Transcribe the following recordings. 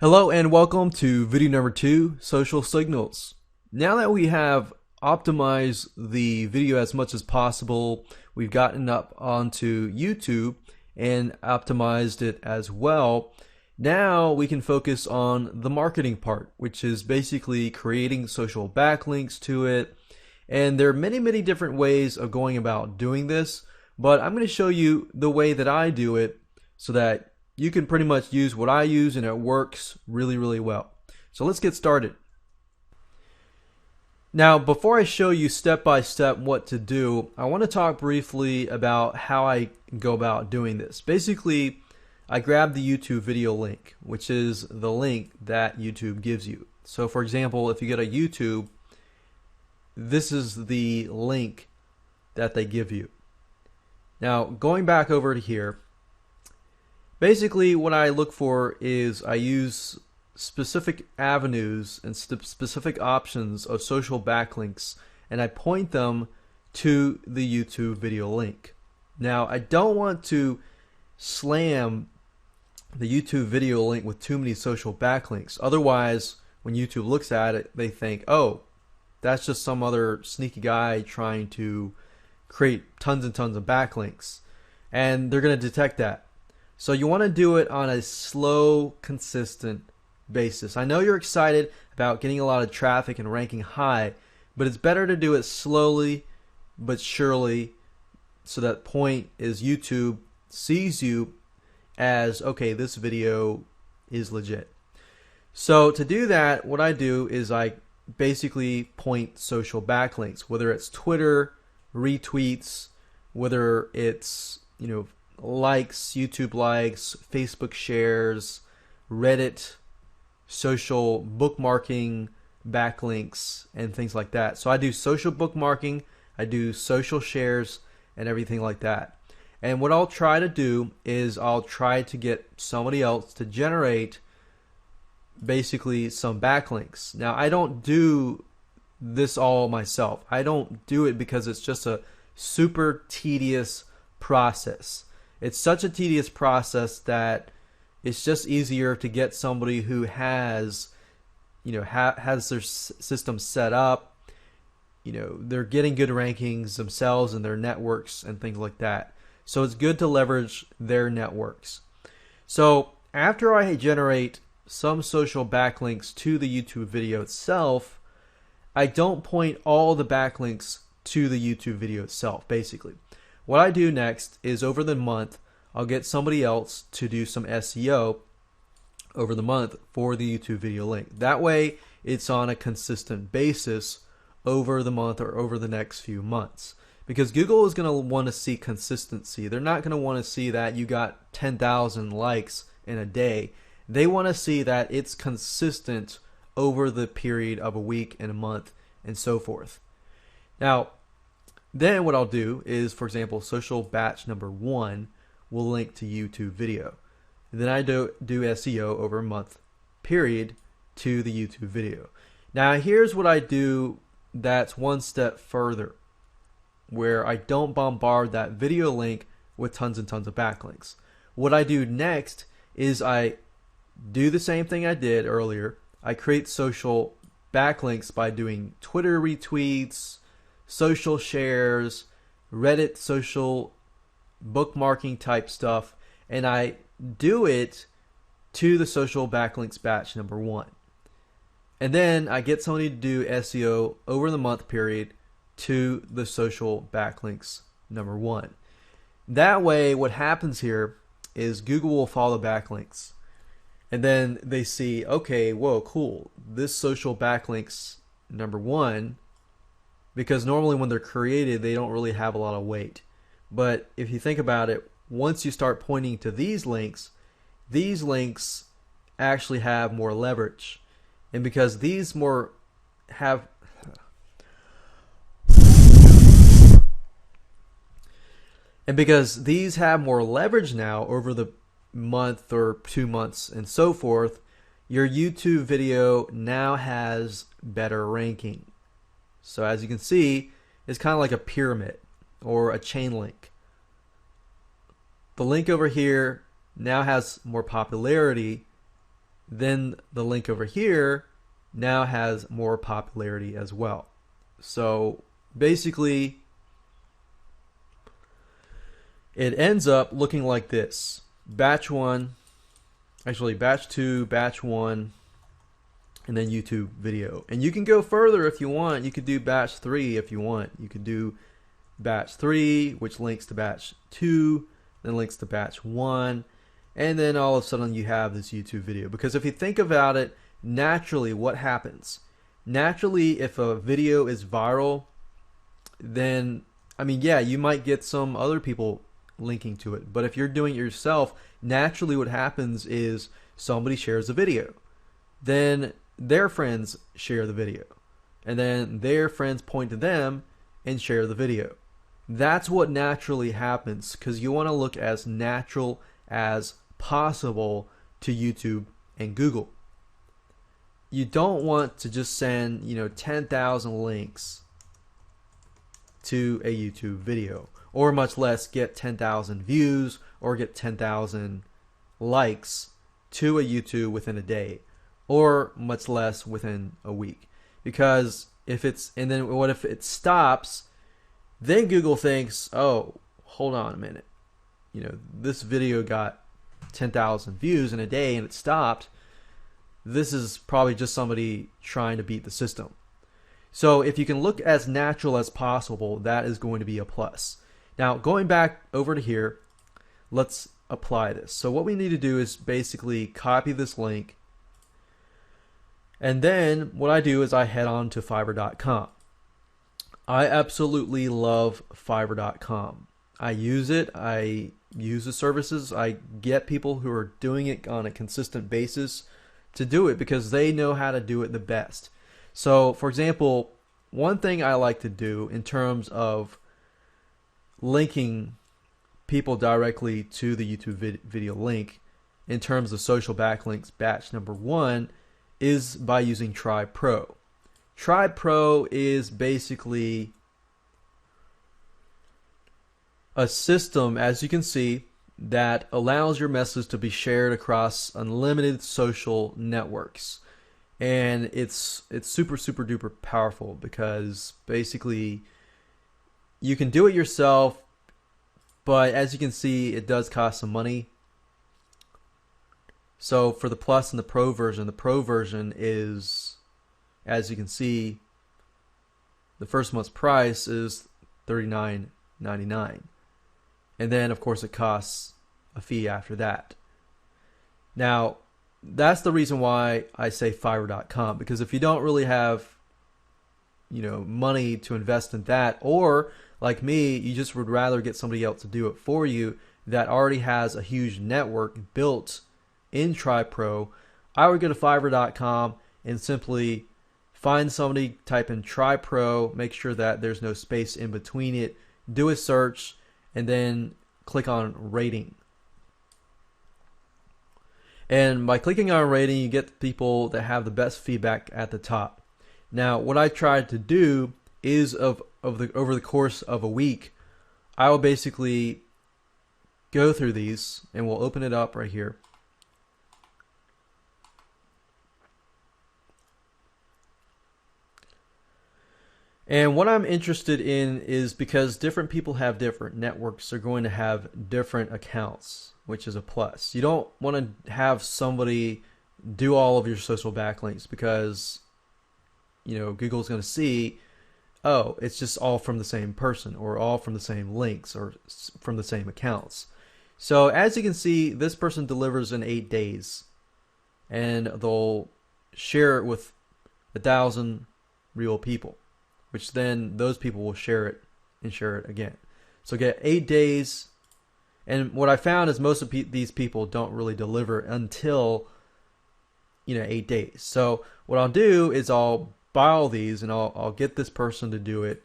Hello and welcome to video number 2, Social Signals. Now that we have optimized the video as much as possible, we've gotten up onto YouTube and optimized it as well. Now we can focus on the marketing part, which is basically creating social backlinks to it. And there are many different ways of going about doing this, but I'm going to show you the way that I do it so that you can pretty much use what I use and it works really well. So let's get started. Now, before I show you step by step what to do, I want to talk briefly about how I go about doing this. Basically, I grab the YouTube video link, which is the link that YouTube gives you. So for example, if you go to YouTube, this is the link that they give you. Now, going back over to here, basically what I look for is I use specific avenues and specific options of social backlinks, and I point them to the YouTube video link. Now, I don't want to slam the YouTube video link with too many social backlinks. Otherwise, when YouTube looks at it, they think, oh, that's just some other sneaky guy trying to create tons and tons of backlinks. And they're going to detect that. So you want to do it on a slow, consistent basis. I know you're excited about getting a lot of traffic and ranking high, but it's better to do it slowly but surely, so that point is YouTube sees you as, okay, this video is legit. So to do that, what I do is I basically point social backlinks, whether it's Twitter, retweets, whether it's, likes, YouTube likes, Facebook shares, Reddit, social bookmarking, backlinks, and things like that. So I do social bookmarking, I do social shares, and everything like that. And what I'll try to do is I'll try to get somebody else to generate basically some backlinks. Now, I don't do this all myself. I don't do it because it's just a super tedious process. It's such a tedious process that it's just easier to get somebody who has, has their system set up. They're getting good rankings themselves in their networks and things like that. So it's good to leverage their networks. So after I generate some social backlinks to the YouTube video itself, I don't point all the backlinks to the YouTube video itself, basically. What I do next is over the month, I'll get somebody else to do some SEO over the month for the YouTube video link. That way, it's on a consistent basis over the month or over the next few months. Because Google is going to want to see consistency. They're not going to want to see that you got 10,000 likes in a day. They want to see that it's consistent over the period of a week and a month and so forth. Now, then what I'll do is, for example, social batch number 1 will link to YouTube video. And then I do SEO over a month period to the YouTube video. Now here's what I do that's one step further, where I don't bombard that video link with tons and tons of backlinks. What I do next is I do the same thing I did earlier. I create social backlinks by doing Twitter retweets, social shares, Reddit social bookmarking type stuff, and I do it to the social backlinks batch number 1. And then I get somebody to do SEO over the month period to the social backlinks number 1. That way, what happens here is Google will follow backlinks. And then they see, okay, whoa, cool. This social backlinks number 1, because normally when they're created, they don't really have a lot of weight. But if you think about it, once you start pointing to these links actually have more leverage. And because these more have more leverage now over the month or 2 months and so forth, your YouTube video now has better ranking. So as you can see, it's kind of like a pyramid or a chain link. The link over here now has more popularity then the link over here now has more popularity as well. So basically, it ends up looking like this. Batch 1, actually batch 2, batch 1, and then YouTube video. And you can go further if you want. You could do batch 3 if you want. You could do batch 3, which links to batch 2, then links to batch 1, and then all of a sudden you have this YouTube video. Because if you think about it, naturally what happens? Naturally, if a video is viral, then, I mean, yeah, you might get some other people linking to it. But if you're doing it yourself, naturally what happens is somebody shares a video. Then their friends share the video. And then their friends point to them and share the video. That's what naturally happens, because you want to look as natural as possible to YouTube and Google. You don't want to just send, 10,000 links to a YouTube video, or much less get 10,000 views or get 10,000 likes to a YouTube within a day, or much less within a week. Because if it's, and then what if it stops? Then Google thinks, oh, hold on a minute. This video got 10,000 views in a day and it stopped. This is probably just somebody trying to beat the system. So if you can look as natural as possible, that is going to be a plus. Now, going back over to here, let's apply this. So what we need to do is basically copy this link. And then what I do is I head on to Fiverr.com. I absolutely love Fiverr.com. I use it. I use the services. I get people who are doing it on a consistent basis to do it because they know how to do it the best. So, for example, one thing I like to do in terms of linking people directly to the YouTube video link in terms of social backlinks batch number 1 is by using Tribe Pro. Tribe Pro is basically a system, as you can see, that allows your message to be shared across unlimited social networks. And it's super duper powerful because basically you can do it yourself, but as you can see, it does cost some money. So for the Plus and the Pro version is, as you can see, the first month's price is $39.99. And then, of course, it costs a fee after that. Now, that's the reason why I say Fiverr.com, because if you don't really have, money to invest in that, or like me, you just would rather get somebody else to do it for you that already has a huge network built in Tribe Pro, I would go to Fiverr.com and simply find somebody, type in Tribe Pro, make sure that there's no space in between it, do a search, and then click on rating. And by clicking on rating, you get the people that have the best feedback at the top. Now, what I tried to do is over the course of a week, I will basically go through these, and we'll open it up right here. And what I'm interested in is because different people have different networks, they're going to have different accounts, which is a plus. You don't want to have somebody do all of your social backlinks because, Google's going to see, oh, it's just all from the same person or all from the same links or from the same accounts. So as you can see, this person delivers in 8 days and they'll share it with 1,000 real people, which then those people will share it and share it again. So get 8 days. And what I found is most of these people don't really deliver until 8 days. So what I'll do is I'll buy all these and I'll get this person to do it.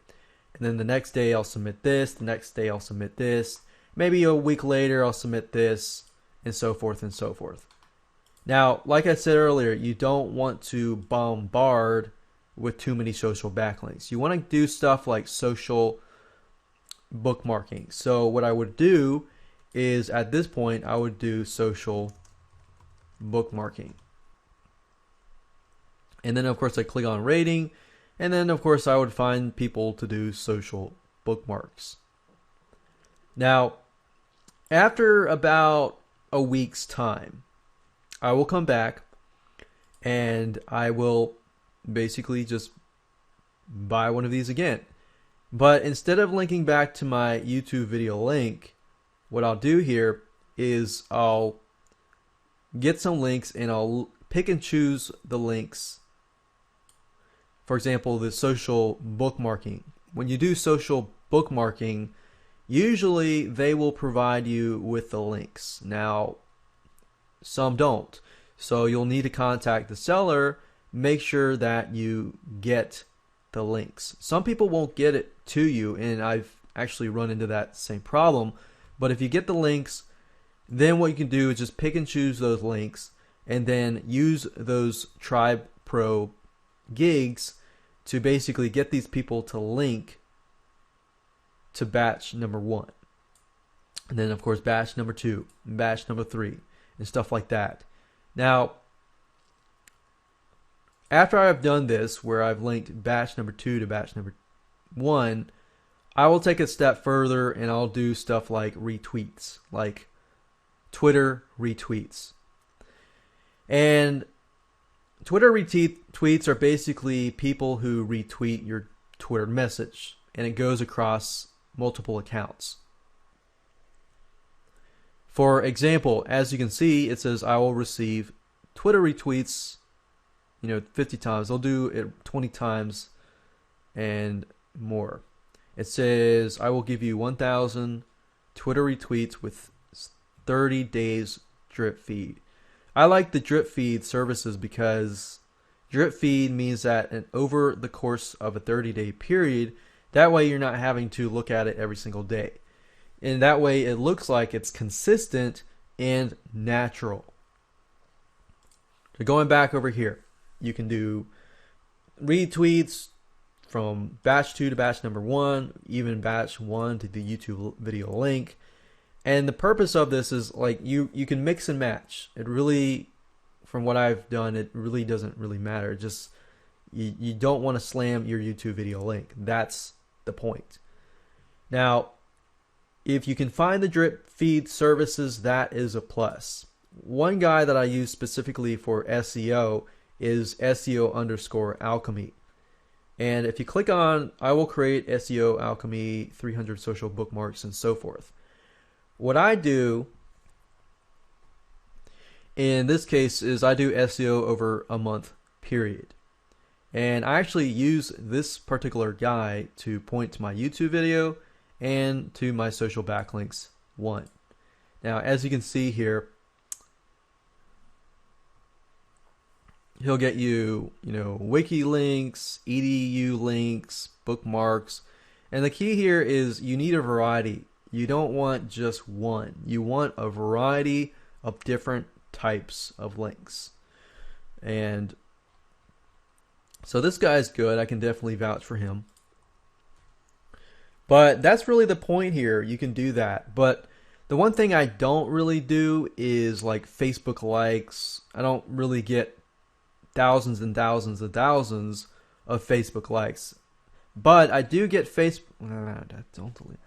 And then the next day I'll submit this. The next day I'll submit this. Maybe a week later I'll submit this, and so forth and so forth. Now, like I said earlier, you don't want to bombard with too many social backlinks. You want to do stuff like social bookmarking. So what I would do is at this point I would do social bookmarking. And then of course I click on rating, and then of course I would find people to do social bookmarks. Now, after about a week's time, I will come back and I will basically just buy one of these again. But instead of linking back to my YouTube video link, what I'll do here is I'll get some links and I'll pick and choose the links. For example, the social bookmarking. When you do social bookmarking, usually they will provide you with the links. Now, some don't. So you'll need to contact the seller, make sure that you get the links. Some people won't get it to you, and I've actually run into that same problem. But if you get the links, then what you can do is just pick and choose those links and then use those Tribe Pro gigs to basically get these people to link to batch number 1. And then of course batch number 2, and batch number 3, and stuff like that. Now, after I've done this, where I've linked batch number 2 to batch number 1, I will take a step further and I'll do stuff like retweets, like Twitter retweets. And Twitter retweets are basically people who retweet your Twitter message, and it goes across multiple accounts. For example, as you can see, it says I will receive Twitter retweets, 50 times. They'll do it 20 times and more. It says I will give you 1,000 Twitter retweets with 30 days drip feed. I like the drip feed services because drip feed means that over the course of a 30-day period, that way you're not having to look at it every single day. And that way it looks like it's consistent and natural. So going back over here, you can do retweets from batch 2 to batch number 1, even batch 1 to the YouTube video link. And the purpose of this is like you can mix and match. It really, from what I've done, it really doesn't really matter. Just you don't want to slam your YouTube video link. That's the point. Now, if you can find the drip feed services, that is a plus. One guy that I use specifically for SEO is SEO_alchemy. And if you click on, I will create SEO alchemy, 300 social bookmarks, and so forth. What I do in this case is I do SEO over a month period. And I actually use this particular guy to point to my YouTube video and to my social backlinks 1. Now, as you can see here, he'll get you, wiki links, edu links, bookmarks. And the key here is you need a variety. You don't want just one. You want a variety of different types of links. And so this guy's good. I can definitely vouch for him. But that's really the point here. You can do that. But the one thing I don't really do is like Facebook likes. I don't really get thousands and thousands and thousands of Facebook likes. But I do get don't delete.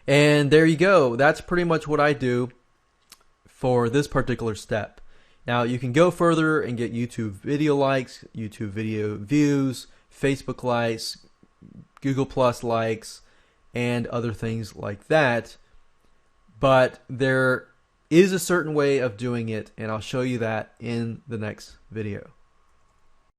And there you go. That's pretty much what I do for this particular step. Now you can go further and get YouTube video likes, YouTube video views, Facebook likes, Google Plus likes, and other things like that. But there is a certain way of doing it, and I'll show you that in the next video.